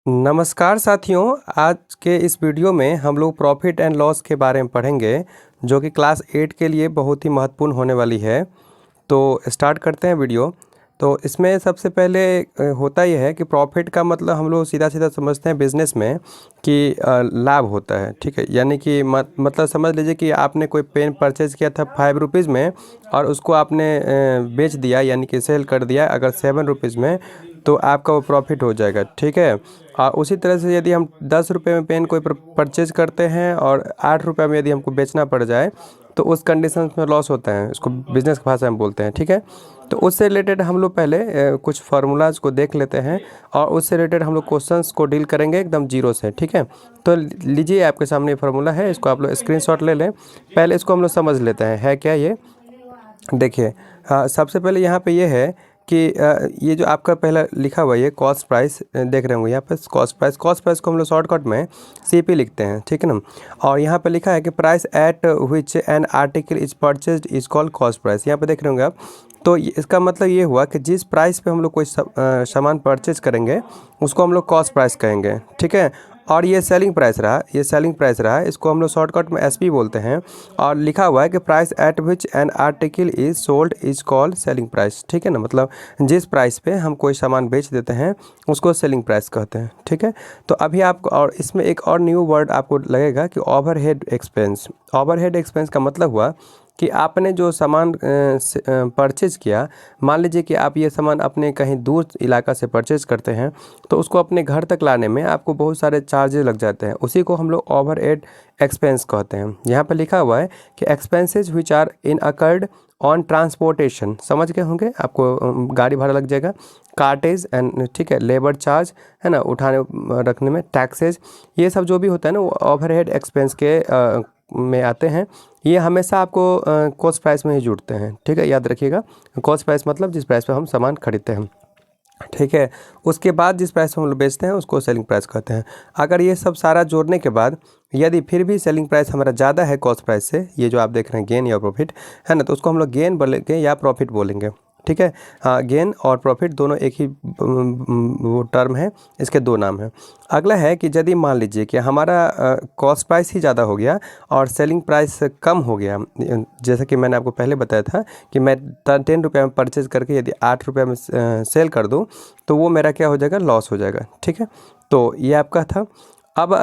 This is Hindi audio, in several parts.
नमस्कार साथियों, आज के इस वीडियो में हम लोग प्रॉफिट एंड लॉस के बारे में पढ़ेंगे जो कि क्लास 8 के लिए बहुत ही महत्वपूर्ण होने वाली है। तो स्टार्ट करते हैं वीडियो। तो इसमें सबसे पहले होता यह है कि प्रॉफिट का मतलब हम लोग सीधा सीधा समझते हैं बिज़नेस में कि लाभ होता है, ठीक है। यानी कि मतलब समझ लीजिए कि आपने कोई पेन परचेज़ किया था 5 रुपीज़ में और उसको आपने बेच दिया, यानी कि सेल कर दिया अगर 7 रुपीज़ में, तो आपका वो प्रॉफिट हो जाएगा, ठीक है। और उसी तरह से यदि हम 10 रुपये में पेन कोई परचेज करते हैं और 8 रुपये में यदि हमको बेचना पड़ जाए तो उस कंडीशन में लॉस होता है, इसको बिज़नेस की भाषा में बोलते हैं, ठीक है। तो उससे रिलेटेड हम लोग पहले कुछ फार्मूलाज को देख लेते हैं और उससे रिलेटेड हम लोग क्वेश्चंस को डील करेंगे एकदम जीरो से, ठीक है। तो लीजिए, आपके सामने फार्मूला है, इसको आप लोग स्क्रीनशॉट ले लें। पहले इसको हम लोग समझ लेते हैं है क्या ये। देखिए, हाँ, सबसे पहले यहाँ पे ये है कि ये जो आपका पहला लिखा हुआ है ये कॉस्ट प्राइस देख रहे होंगे यहाँ पे। कॉस्ट प्राइस को हम लोग शॉर्टकट में सीपी लिखते हैं, ठीक है ना। और यहाँ पे लिखा है कि price at which an article is purchased is called cost price. यहाँ पे देख रहे होंगे आप। तो इसका मतलब ये हुआ कि जिस प्राइस पे हम लोग कोई सामान परचेज करेंगे उसको हम लोग कॉस्ट प्राइस कहेंगे, ठीक है। और ये सेलिंग प्राइस रहा, इसको हम लोग शॉर्टकट में एसपी बोलते हैं। और लिखा हुआ है कि price at which an article is sold is called selling price, ठीक है ना। मतलब जिस प्राइस पे हम कोई सामान बेच देते हैं उसको सेलिंग प्राइस कहते हैं, ठीक है। तो अभी आपको और इसमें एक और न्यू वर्ड आपको लगेगा कि ओवरहेड एक्सपेंस। ओवरहेड एक्सपेंस का मतलब हुआ कि आपने जो सामान परचेज़ किया, मान लीजिए कि आप ये सामान अपने कहीं दूर इलाका से परचेज़ करते हैं तो उसको अपने घर तक लाने में आपको बहुत सारे चार्जेस लग जाते हैं, उसी को हम लोग ओवरहेड एक्सपेंस कहते हैं। यहाँ पर लिखा हुआ है कि expenses which are incurred on transportation, समझ गए होंगे, आपको गाड़ी भाड़ा लग जाएगा, कार्टेज एंड, ठीक है, लेबर चार्ज है ना, उठाने रखने में टैक्सेज, ये सब जो भी होता है ना वो ओवरहेड एक्सपेंस के में आते हैं। ये हमेशा आपको कॉस्ट प्राइस में ही जुड़ते हैं, ठीक है, याद रखिएगा। कॉस्ट प्राइस मतलब जिस प्राइस पर हम सामान खरीदते हैं, ठीक है। उसके बाद जिस प्राइस पर हम लोग बेचते हैं उसको सेलिंग प्राइस कहते हैं। अगर ये सब सारा जोड़ने के बाद यदि फिर भी सेलिंग प्राइस हमारा ज़्यादा है कॉस्ट प्राइस से, ये जो आप देख रहे हैं गेन या प्रॉफिट है ना, तो उसको हम लोग गेन बोलेंगे या प्रॉफिट बोलेंगे, ठीक है। हाँ, गेन और प्रॉफिट दोनों एक ही वो टर्म है, इसके दो नाम हैं। अगला है कि यदि मान लीजिए कि हमारा कॉस्ट प्राइस ही ज़्यादा हो गया और सेलिंग प्राइस कम हो गया, जैसा कि मैंने आपको पहले बताया था कि मैं 10 रुपये में परचेज़ करके यदि 8 रुपये में सेल कर दूँ तो वो मेरा क्या हो जाएगा, लॉस हो जाएगा, ठीक है। तो ये आपका था। अब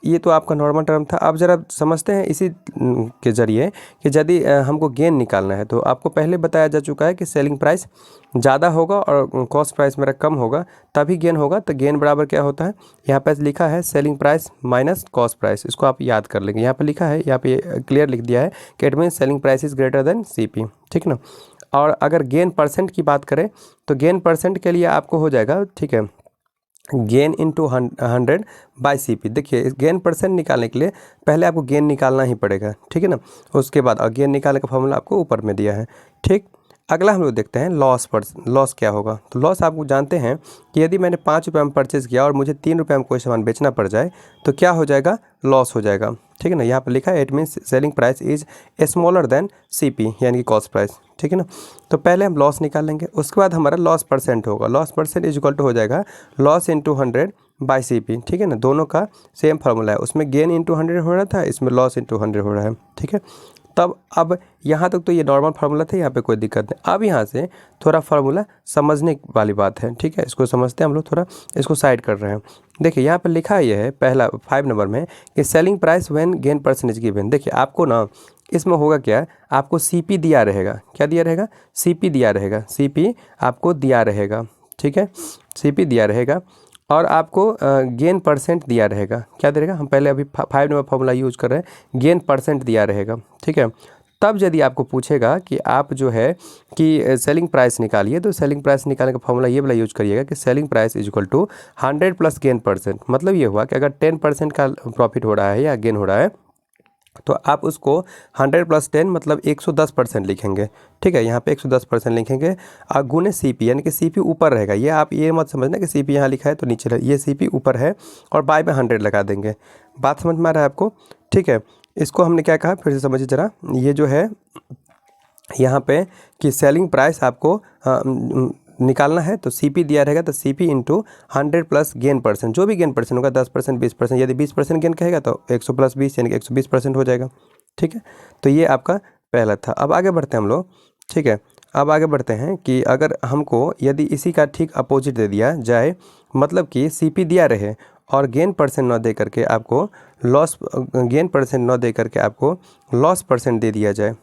ये तो आपका नॉर्मल टर्म था। अब ज़रा समझते हैं इसी के ज़रिए कि यदि हमको गेन निकालना है तो आपको पहले बताया जा चुका है कि सेलिंग प्राइस ज़्यादा होगा और कॉस्ट प्राइस मेरा कम होगा तभी गेन होगा। तो गेन बराबर क्या होता है, यहाँ पे लिखा है selling price minus cost price, इसको आप याद कर लेंगे। यहाँ पे लिखा है, यहाँ पे क्लियर लिख दिया है कि it mean selling price is greater than CP, ठीक ना। और अगर गेन परसेंट की बात करें तो गेन परसेंट के लिए आपको हो जाएगा, ठीक है, गेन इंटू 100 बाई CP। देखिए, इस गेन परसेंट निकालने के लिए पहले आपको गेन निकालना ही पड़ेगा, ठीक है ना। उसके बाद और गेन निकालने का फॉर्मूला आपको ऊपर में दिया है, ठीक। अगला हम लोग देखते हैं लॉस क्या होगा। तो लॉस आप जानते हैं कि यदि मैंने 5 रुपये में परचेज़ किया और मुझे 3 रुपये में कोई सामान बेचना पड़ जाए तो क्या हो जाएगा, लॉस हो जाएगा, ठीक है ना। यहाँ पर लिखा है it means selling price is smaller than CP यानी कि कॉस्ट प्राइस, ठीक है ना। तो पहले हम लॉस निकाल लेंगे, उसके बाद हमारा लॉस परसेंट होगा। Loss percent is equal to हो जाएगा लॉस इंटू 100 बाई CP, ठीक है ना। दोनों का सेम फार्मूला है, उसमें गेन इंटू 100 हो रहा था, इसमें लॉस इंटू 100 हो रहा है, ठीक है। तब अब यहाँ तक तो ये नॉर्मल फार्मूला था, यहाँ पे कोई दिक्कत नहीं। अब यहाँ से थोड़ा फार्मूला समझने वाली बात है, ठीक है, इसको समझते हैं हम लोग। थोड़ा इसको साइड कर रहे हैं। देखिए, यहाँ पे लिखा ये है पहला 5 नंबर में कि selling price when gain percentage given. देखिए, आपको ना इसमें होगा क्या, आपको CP दिया रहेगा, क्या दिया रहेगा, CP दिया रहेगा, CP आपको दिया रहेगा, ठीक है, CP दिया रहेगा। और आपको गेन परसेंट दिया रहेगा, क्या दे रहेगा, हम पहले अभी 5 नंबर फॉर्मूला यूज कर रहे हैं, गेन परसेंट दिया रहेगा, ठीक है। तब यदि आपको पूछेगा कि आप जो है कि सेलिंग प्राइस निकालिए, तो सेलिंग प्राइस निकालने का फॉर्मूला ये वाला यूज करिएगा कि selling price is equal to 100 plus gain percent. मतलब ये हुआ कि अगर 10% का प्रॉफिट हो रहा है या गेन हो रहा है तो आप उसको 100 प्लस 10 मतलब 110% लिखेंगे, ठीक है। यहाँ पे 110% लिखेंगे और गुने CP, यानी कि CP ऊपर रहेगा। ये आप ये मत समझना कि CP यहाँ लिखा है तो नीचे रहे, ये CP ऊपर है और बाय में 100 लगा देंगे। बात समझ में आ रहा है आपको, ठीक है। इसको हमने क्या कहा, फिर से समझिए ज़रा। ये जो है यहाँ पे कि सेलिंग प्राइस आपको निकालना है तो CP दिया रहेगा तो CP into 100 plus gain percent, जो भी गेन परसेंट होगा 10%, 20%, यदि 20% गेन कहेगा तो 100 प्लस 20 यानी कि 120% हो जाएगा। ठीक है, तो ये आपका पहला था। अब आगे बढ़ते हैं हम लोग। ठीक है, अब आगे बढ़ते हैं कि अगर हमको यदि इसी का ठीक अपोजिट दे दिया जाए, मतलब कि CP दिया रहे और गेन परसेंट न दे करके आपको लॉस, गेन परसेंट न दे करके आपको लॉस परसेंट दे दिया जाए।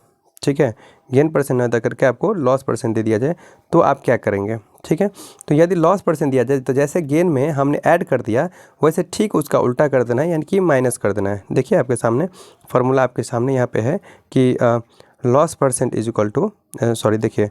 ठीक है, गेन परसेंट न दे करके आपको लॉस परसेंट दे दिया जाए तो आप क्या करेंगे। ठीक है, तो यदि लॉस परसेंट दिया जाए तो जैसे गेन में हमने ऐड कर दिया वैसे ठीक उसका उल्टा कर देना है, यानी कि माइनस कर देना है। देखिए आपके सामने फार्मूला आपके सामने यहाँ पे है कि loss percent is equal to, sorry देखिए,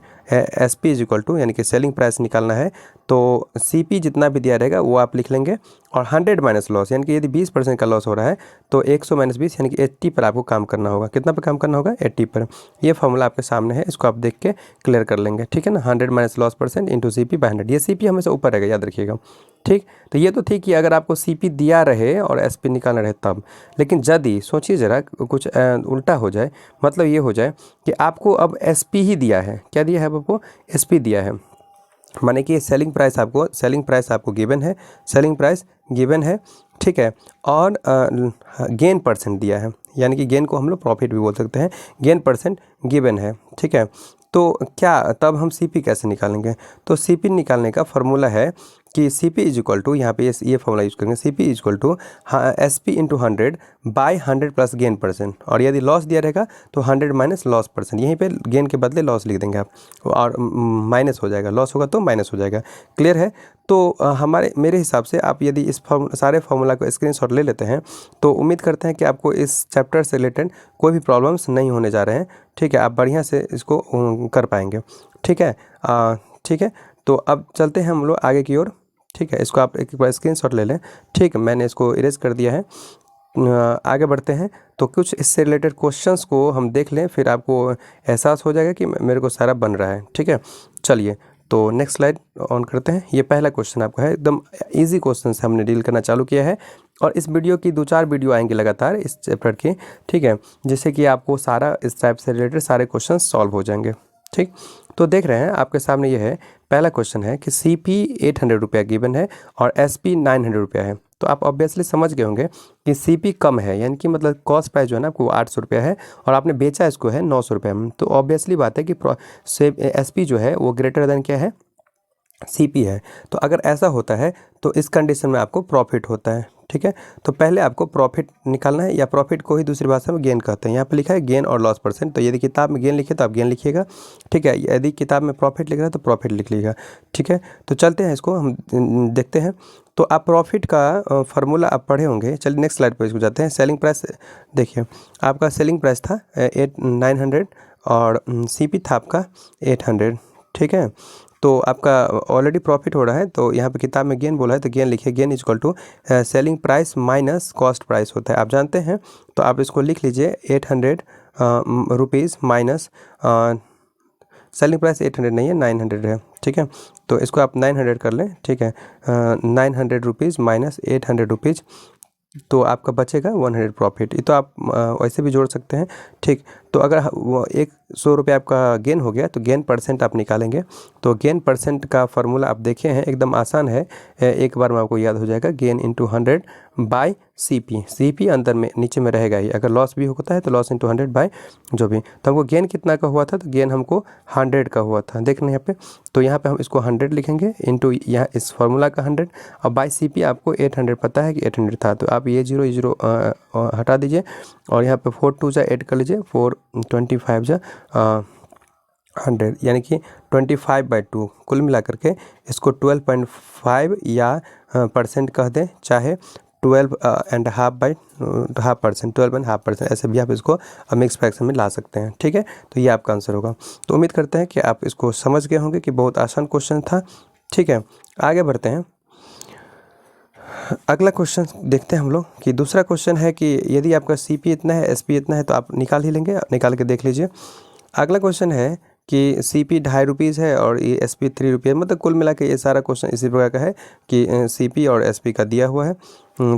SP इज इक्वल टू, यानी कि सेलिंग प्राइस निकालना है तो CP जितना भी दिया रहेगा वो आप लिख लेंगे और 100 माइनस लॉस, यानी कि यदि 20% का लॉस हो रहा है तो 100 माइनस 20 यानी कि 80 पर आपको काम करना होगा। कितना पर काम करना होगा, 80 पर। ये फार्मूला आपके सामने है, इसको आप देख के क्लियर कर लेंगे। ठीक है ना, 100 minus loss percent into CP by 100, ये CP हमेशा ऊपर रहेगा, याद रखिएगा। ठीक, तो ये तो ठीक कि अगर आपको CP दिया रहे और SP निकालना रहे तब, लेकिन यदि सोचिए ज़रा कुछ उल्टा हो जाए, मतलब ये हो जाए कि आपको अब SP ही दिया है, क्या दिया है, आपको SP दिया है, माने कि सेलिंग प्राइस आपको गिवन है, सेलिंग प्राइस गिवन है। ठीक है, और गेन परसेंट दिया है, यानी कि गेन को हम लोग प्रॉफिट भी बोल सकते हैं, गेन परसेंट गिवन है। ठीक है, तो क्या तब हम CP कैसे निकालेंगे, तो CP निकालने का फॉर्मूला है कि CP इज इक्वल टू, यहाँ पे ये फॉर्मूला यूज़ करेंगे, CP is equal to SP into 100 by 100 plus gain percent, और यदि लॉस दिया रहेगा तो 100 माइनस लॉस परसेंट, यहीं पे गेन के बदले लॉस लिख देंगे आप और माइनस हो जाएगा, लॉस होगा तो माइनस हो जाएगा। क्लियर है, तो मेरे हिसाब से आप यदि इस सारे फार्मूला को स्क्रीनशॉट ले लेते हैं तो उम्मीद करते हैं कि आपको इस चैप्टर से रिलेटेड कोई भी प्रॉब्लम्स नहीं होने जा रहे हैं। ठीक है, आप बढ़िया से इसको कर पाएंगे। ठीक है, ठीक है, तो अब चलते हैं हम लोग आगे की ओर। ठीक है, इसको आप एक बार स्क्रीनशॉट ले लें। ठीक है, मैंने इसको इरेज कर दिया है। आगे बढ़ते हैं तो कुछ इससे रिलेटेड क्वेश्चंस को हम देख लें, फिर आपको एहसास हो जाएगा कि मेरे को सारा बन रहा है। ठीक है, चलिए तो नेक्स्ट स्लाइड ऑन करते हैं। ये पहला क्वेश्चन आपका है, एकदम इजी क्वेश्चन से हमने डील करना चालू किया है और इस वीडियो की 2-4 वीडियो आएंगे लगातार इस चैप्टर की। ठीक है, जिससे कि आपको सारा इस टाइप से रिलेटेड सारे क्वेश्चन सॉल्व हो जाएंगे। ठीक, तो देख रहे हैं आपके सामने ये है, पहला क्वेश्चन है कि CP 800 रुपया गिवन है और SP 900 रुपया है। तो आप ऑब्वियसली समझ गए होंगे कि CP कम है, यानी कि मतलब कॉस्ट प्राइस जो है ना आपको 800 रुपया है और आपने बेचा इसको है 900 रुपये में, तो ऑब्वियसली बात है कि SP जो है वो ग्रेटर देन क्या है, CP है। तो अगर ऐसा होता है तो इस कंडीशन में आपको प्रॉफिट होता है। ठीक है, तो पहले आपको प्रॉफिट निकालना है, या प्रॉफिट को ही दूसरी भाषा में गेन कहते हैं। यहाँ पे लिखा है गेन और लॉस परसेंट, तो यदि किताब में गेन लिखे तो आप गेन लिखिएगा। ठीक है, यदि किताब में प्रॉफिट लिख रहा है तो प्रॉफिट लिख लीजिएगा। ठीक है, तो चलते हैं इसको हम देखते हैं। तो आप प्रॉफिट का फार्मूला आप पढ़े होंगे। चलिए नेक्स्ट स्लाइड पर इसको जाते हैं। सेलिंग प्राइस देखिए, आपका सेलिंग प्राइस था 900 और CP था आपका 800। ठीक है, तो आपका ऑलरेडी प्रॉफिट हो रहा है, तो यहाँ पे किताब में गेन बोला है तो गेन लिखिए, gain is equal to selling price minus cost price होता है, आप जानते हैं। तो आप इसको लिख लीजिए 800 रुपीज़ माइनस, सेलिंग प्राइस 800 नहीं है 900 है। ठीक है, तो इसको आप 900 कर लें। ठीक है, 900 रुपीज़ माइनस 800 रुपीज़, तो आपका बचेगा 100 प्रॉफिट। ये तो आप वैसे भी जोड़ सकते हैं। ठीक, तो अगर वो 100 रुपये आपका गेन हो गया तो गेन परसेंट आप निकालेंगे। तो गेन परसेंट का फार्मूला आप देखे हैं, एकदम आसान है, एक बार में आपको याद हो जाएगा। गेन इंटू 100 बाई CP अंदर में नीचे में रहेगा ही, अगर लॉस भी होता है तो लॉस इंटू 100 बाई जो भी। तो हमको गेन कितना का हुआ था, तो गेन हमको 100 का हुआ था, देख रहे हैं यहाँ पे। तो यहाँ पे हम इसको 100 लिखेंगे इंटू यहाँ इस फार्मूला का 100 और बाई CP आपको 800 पता है कि 800 था, तो आप ये जीरो हटा दीजिए और यहाँ पे 4 2 जा 8 कर लीजिए, 4 25 जा 100, यानी कि 25/2। कुल मिला करके इसको 12.5 या परसेंट कह दें, चाहे 12.5%, ऐसे भी आप इसको मिक्स फ्रैक्शन में ला सकते हैं। ठीक है, तो ये आपका आंसर होगा। तो उम्मीद करते हैं कि आप इसको समझ गए होंगे कि बहुत आसान क्वेश्चन था। ठीक है, आगे बढ़ते हैं। अगला क्वेश्चन देखते हैं हम लोग कि दूसरा क्वेश्चन है कि यदि आपका CP इतना है, SP इतना है, तो आप निकाल ही लेंगे, निकाल के देख लीजिए। अगला क्वेश्चन है कि CP 2.5 रुपीज़ है और ये SP 3 रुपये, मतलब कुल मिला के ये सारा क्वेश्चन इसी प्रकार का है कि CP और SP का दिया हुआ है।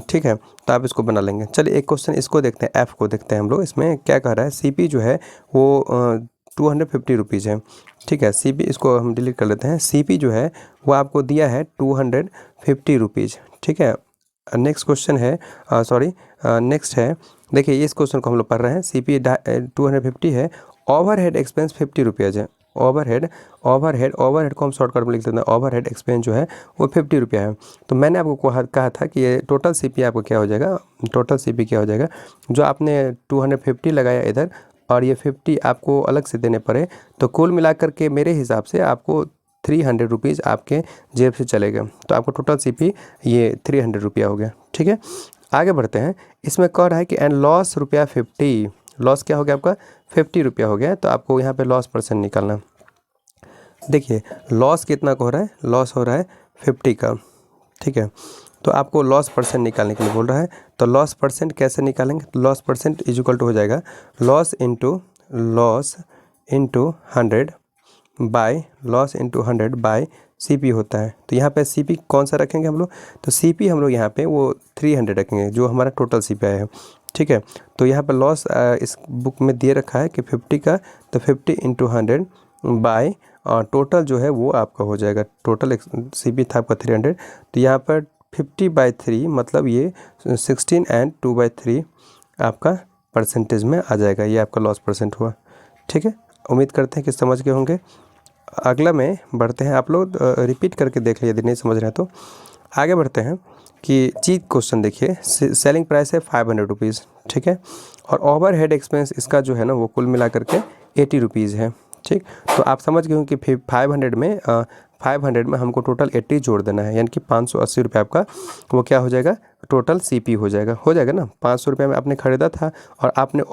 ठीक है, तो आप इसको बना लेंगे। चलिए एक क्वेश्चन इसको देखते हैं, F को देखते हैं हम लोग। इसमें क्या कह रहा है, CP जो है वो 250 रुपीज़ है। ठीक है, CP इसको हम डिलीट कर लेते हैं। CP जो है वो आपको दिया है 250 रुपीज़। ठीक है, नेक्स्ट क्वेश्चन है, सॉरी नेक्स्ट है, देखिए इस क्वेश्चन को हम लोग पढ़ रहे हैं। CP 250 है, ओवरहेड एक्सपेंस 50 रुपीज़ है। ओवरहेड को हम शॉर्टकट में लिख देते हैं। ओवरहेड एक्सपेंस जो है वो 50 रुपया है। तो मैंने आपको कहा था कि ये टोटल CP आपको क्या हो जाएगा, टोटल CP क्या हो जाएगा, जो आपने 250 लगाया इधर और ये 50 आपको अलग से देने पड़े, तो कुल मिलाकर के मेरे हिसाब से आपको 300 रुपीज़ आपके जेब से चलेगा। तो आपको टोटल CP ये 300 रुपया हो गया। ठीक है, आगे बढ़ते हैं। इसमें कह रहा है कि एंड लॉस रुपया 50, लॉस क्या हो गया आपका 50 रुपया हो गया। तो आपको यहाँ पे लॉस परसेंट निकालना। देखिए लॉस कितना का हो रहा है, लॉस हो रहा है 50 का। ठीक है, तो आपको लॉस परसेंट निकालने के लिए बोल रहा है। तो लॉस परसेंट कैसे निकालेंगे, loss percent is equal to हो जाएगा loss into 100 by loss into 100 by CP होता है। तो यहाँ पे CP कौन सा रखेंगे हम लोग, तो CP हम लोग यहाँ पे वो 300 रखेंगे जो हमारा टोटल CP आया है। ठीक है, तो यहाँ पे लॉस इस बुक में दिए रखा है कि 50 का, तो 50 इंटू 100 बाय टोटल जो है वो आपका हो जाएगा, टोटल CP था आपका 300। तो यहाँ पर 50/3 मतलब ये 16 एंड 2/3 आपका परसेंटेज में आ जाएगा। ये आपका लॉस परसेंट हुआ। ठीक है, उम्मीद करते हैं कि समझ गए होंगे। अगला में बढ़ते हैं, आप लोग रिपीट करके देख लीजिए यदि नहीं समझ रहे हैं तो। आगे बढ़ते हैं कि जी क्वेश्चन देखिए, सेलिंग प्राइस है 500 रुपीज़। ठीक है, और ओवरहेड एक्सपेंस इसका जो है ना वो कुल मिला करके 80 रुपीज़ है। ठीक, तो आप समझ गए होंगे कि 500 में हमको टोटल 80 जोड़ देना है, यानी कि 580 रुपये आपका वो क्या हो जाएगा, टोटल CP हो जाएगा ना। 500 रुपये में आपने ख़रीदा था और आपने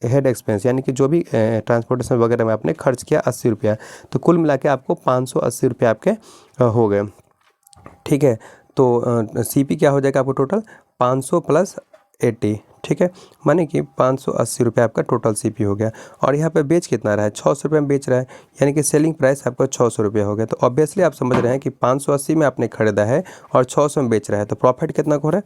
हेड एक्सपेंस यानी कि जो भी ट्रांसपोर्टेशन वगैरह में आपने खर्च किया 80 रुपया, तो कुल मिला के आपको 580 रुपये आपके हो गए। ठीक है, तो CP क्या हो जाएगा आपको टोटल 500 प्लस 80। ठीक है, माने कि 580 रुपये आपका टोटल CP हो गया। और यहाँ पे बेच कितना रहा है, 600 रुपये में बेच रहा है, यानी कि सेलिंग प्राइस आपका 600 रुपये हो गया। तो ऑब्वियसली आप समझ रहे हैं कि 580 में आपने खरीदा है और 600 में बेच रहा है, तो प्रॉफिट कितना का हो रहा है,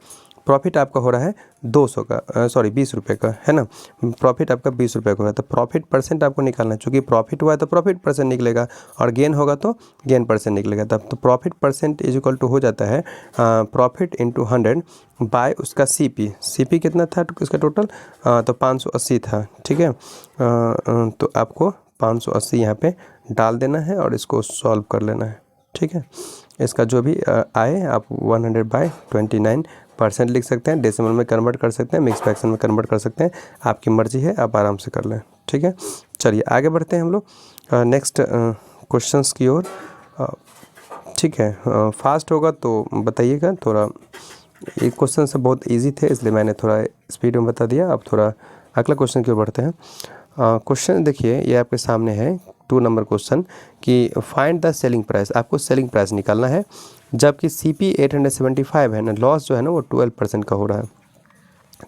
प्रॉफिट आपका हो रहा है 200 का, सॉरी 20 रुपये का, है ना। प्रॉफिट आपका 20 रुपये का हो रहा है। तो प्रॉफिट परसेंट आपको निकालना है, चूँकि प्रॉफिट हुआ है तो प्रॉफिट परसेंट निकलेगा, और गेन होगा तो गेन परसेंट निकलेगा। तब तो profit percent is equal to हो जाता है प्रॉफिट इंटू 100 बाय उसका CP कितना था इसका टोटल, तो 580 था। ठीक है, तो आपको 580 यहाँ पे डाल देना है और इसको सॉल्व कर लेना है। ठीक है, इसका जो भी आए आप 100/29% लिख सकते हैं, डेसिमल में कन्वर्ट कर सकते हैं, मिक्स फ्रैक्शन में कन्वर्ट कर सकते हैं, आपकी मर्जी है, आप आराम से कर लें। ठीक है, चलिए आगे बढ़ते हैं हम लोग नेक्स्ट क्वेश्चंस की ओर। ठीक है, फास्ट होगा तो बताइएगा, थोड़ा ये क्वेश्चन से बहुत इजी थे इसलिए मैंने थोड़ा स्पीड में बता दिया। अब थोड़ा अगला क्वेश्चन की ओर बढ़ते हैं। क्वेश्चन देखिए ये आपके सामने है 2 नंबर क्वेश्चन कि फाइंड द सेलिंग प्राइस, आपको सेलिंग प्राइस निकालना है, जबकि CP 875 है ना, लॉस जो है ना वो 12% का हो रहा है।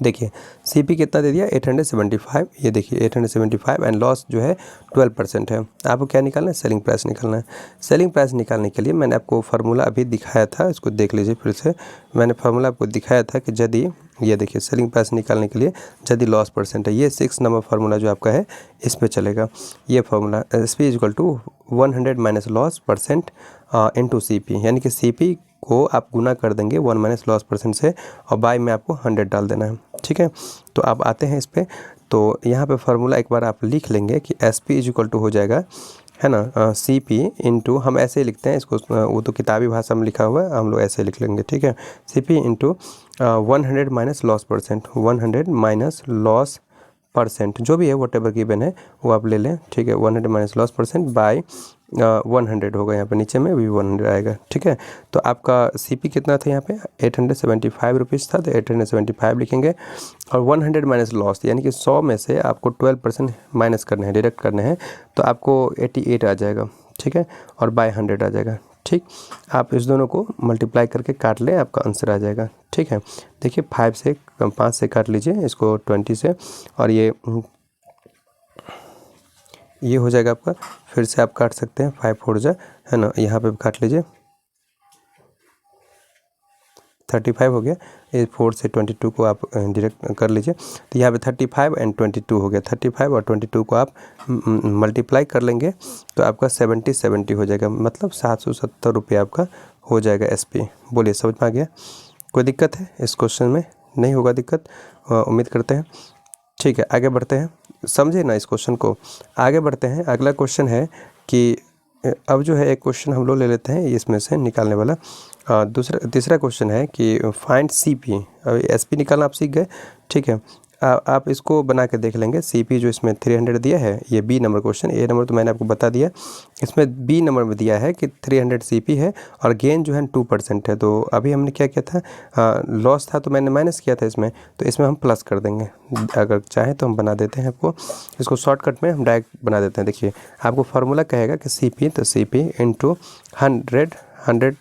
देखिए CP कितना दे दिया 875, ये देखिए 875 एंड लॉस जो है 12% है। आपको क्या निकालना है, सेलिंग प्राइस निकालना है। सेलिंग प्राइस निकालने के लिए मैंने आपको फार्मूला अभी दिखाया था, इसको देख लीजिए फिर से। मैंने फार्मूला आपको दिखाया था कि यदि ये देखिए सेलिंग प्राइस निकालने के लिए यदि लॉस परसेंट है, ये 6 नंबर फार्मूला जो आपका है इस पर चलेगा। ये formula SP equal to 100 minus loss percent into CP, यानी कि CP को आप गुना कर देंगे 1 माइनस लॉस परसेंट से और बाय में आपको 100 डाल देना है। ठीक है, तो आप आते हैं इस पर। तो यहाँ पे फार्मूला एक बार आप लिख लेंगे कि SP इज इक्वल टू हो जाएगा, है ना, CP इंटू, हम ऐसे ही लिखते हैं इसको, वो तो किताबी भाषा में लिखा हुआ है, हम लोग ऐसे लिख लेंगे। ठीक है, CP into 100 minus loss percent, 100 minus loss percent जो भी है वट एवर गिवन है वो आप ले लें। ठीक है, 100 माइनस लॉस परसेंट बाय 100 होगा, यहाँ पे नीचे में भी 100 आएगा। ठीक है, तो आपका CP कितना था यहाँ पे 875 रुपीज़ था, तो 875 लिखेंगे और 100 माइनस लॉस, यानी कि 100 में से आपको 12% माइनस करने हैं, डिडक्ट करने हैं, तो आपको 88 आ जाएगा। ठीक है, और बाय 100 आ जाएगा। ठीक, आप इस दोनों को मल्टीप्लाई करके काट लें, आपका आंसर आ जाएगा। ठीक है, देखिए 5 से काट लीजिए इसको 20 से, और ये हो जाएगा आपका, फिर से आप काट सकते हैं 5 4 जा, है ना, यहाँ पे काट लीजिए। 35 हो गया, ये 4 से 22 को आप डायरेक्ट कर लीजिए। तो यहाँ पे 35 एंड 22 हो गया, 35 और 22 को आप मल्टीप्लाई कर लेंगे तो आपका 70 हो जाएगा, मतलब 770 रुपये आपका हो जाएगा SP। बोलिए समझ में आ गया? कोई दिक्कत है इस क्वेश्चन में? नहीं होगा दिक्कत, उम्मीद करते हैं। ठीक है, आगे बढ़ते हैं, समझे ना इस क्वेश्चन को। आगे बढ़ते हैं, अगला क्वेश्चन है कि अब जो है एक क्वेश्चन हम लोग ले लेते हैं इसमें से निकालने वाला। तीसरा क्वेश्चन है कि फाइंड CP। अब SP निकालना आप सीख गए, ठीक है। आप इसको बना के देख लेंगे। CP जो इसमें 300 दिया है, ये B number question, A number तो मैंने आपको बता दिया। इसमें B नंबर में दिया है कि 300 CP है और गेन जो है 2% है। तो अभी हमने क्या किया था, लॉस था तो मैंने माइनस किया था इसमें, तो इसमें हम प्लस कर देंगे। अगर चाहें तो हम बना देते हैं आपको, इसको शॉर्टकट में हम डायरेक्ट बना देते हैं। देखिए आपको फार्मूला कहेगा कि CP, तो CP into 100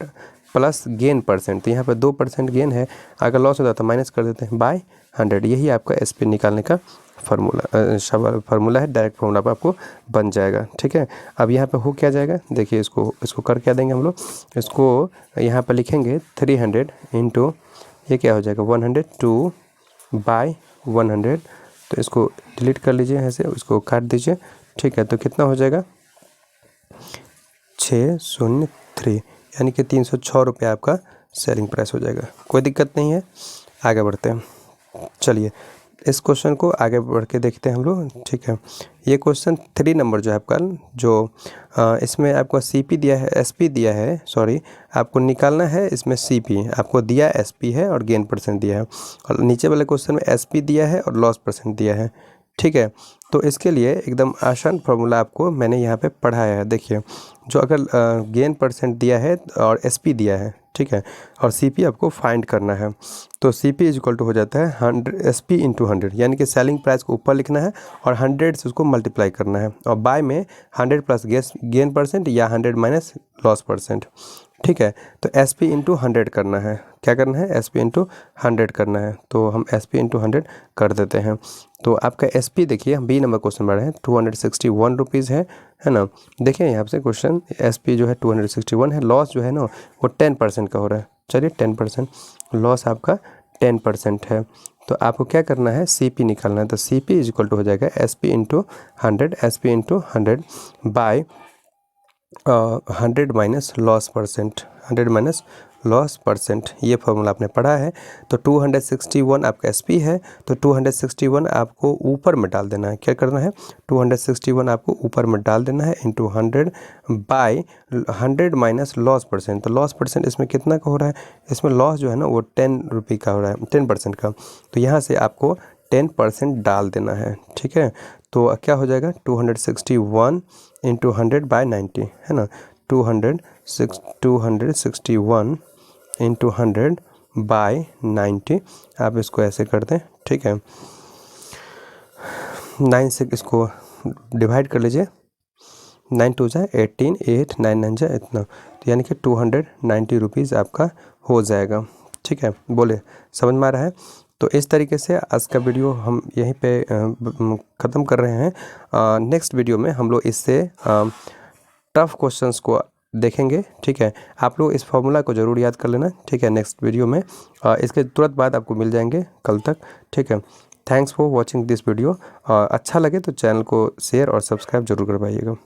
plus gain percent, तो यहाँ पर 2% गेन है, अगर लॉस होता तो माइनस कर देते हैं बाय 100। यही आपका SP निकालने का फार्मूला है, डायरेक्ट फार्मूला पर आपको बन जाएगा, ठीक है। अब यहाँ पे हो क्या जाएगा, देखिए इसको कर क्या देंगे हम लोग, इसको यहाँ पर लिखेंगे 300 इंटू ये क्या हो जाएगा 102 बाय 100। तो इसको डिलीट कर लीजिए ऐसे, इसको काट दीजिए, ठीक है। तो कितना हो जाएगा 603, यानी कि 306 रुपये आपका सेलिंग प्राइस हो जाएगा। कोई दिक्कत नहीं है, आगे बढ़ते हैं। चलिए इस क्वेश्चन को आगे बढ़ के देखते हैं हम लोग, ठीक है। ये क्वेश्चन 3 नंबर जो है आपका, जो इसमें आपको CP दिया है, SP दिया है, सॉरी, आपको निकालना है इसमें CP, आपको दिया SP है और गेन परसेंट दिया है, और नीचे वाले क्वेश्चन में SP दिया है और लॉस परसेंट दिया है, ठीक है। तो इसके लिए एकदम आसान फार्मूला आपको मैंने यहाँ पे पढ़ाया है। देखिए जो अगर गेन परसेंट दिया है और SP दिया है, ठीक है, और CP आपको फाइंड करना है, तो CP इज इक्वल टू हो जाता है 100 SP इंटू 100, यानी कि सेलिंग प्राइस को ऊपर लिखना है और 100 से उसको मल्टीप्लाई करना है, और बाय में 100 प्लस गेन परसेंट या 100 माइनस लॉस परसेंट, ठीक है। तो SP इंटू 100 करना है, क्या करना है SP इंटू 100 करना है, तो हम SP इंटू 100 कर देते हैं। तो आपका SP देखिए, हम B नंबर क्वेश्चन बढ़ रहे हैं, 261 रुपीज़ है ना। देखिए यहाँ से क्वेश्चन SP जो है 261 है, लॉस जो है ना वो 10% का हो रहा है। चलिए 10% लॉस आपका 10% है, तो आपको क्या करना है CP निकालना है। तो CP इज इक्वल टू हो जाएगा SP into 100, SP into 100 by 100 minus loss percent, 100 minus loss percent, ये फॉर्मूला आपने पढ़ा है। तो 261 आपका SP है, तो 261 आपको ऊपर में डाल देना है। क्या करना है 261 आपको ऊपर में डाल देना है into 100 by 100 minus loss percent. तो लॉस परसेंट इसमें कितना का हो रहा है, इसमें लॉस जो है ना वो 10 रुपये का हो रहा है, 10% का, तो यहाँ से आपको 10% डाल देना है, ठीक है। तो क्या हो जाएगा 261 इंटू 100 बाय 90, है ना, 261 इंटू 100 बाय 90, आप इसको ऐसे कर दें, ठीक है। 9 से इसको डिवाइड कर लीजिए, 9 2 जाए 18, 8 9 9 जाए इतना, तो यानी कि 290 रुपीज़ आपका हो जाएगा, ठीक है। बोले समझ में आ रहा है? तो इस तरीके से आज का वीडियो हम यहीं पे ख़त्म कर रहे हैं। नेक्स्ट वीडियो में हम लोग इससे टफ़ क्वेश्चंस को देखेंगे, ठीक है। आप लोग इस फॉर्मूला को ज़रूर याद कर लेना, ठीक है। नेक्स्ट वीडियो में इसके तुरंत बाद आपको मिल जाएंगे कल तक, ठीक है। Thanks for watching this video. अच्छा लगे तो चैनल को शेयर और सब्सक्राइब जरूर करवाइएगा।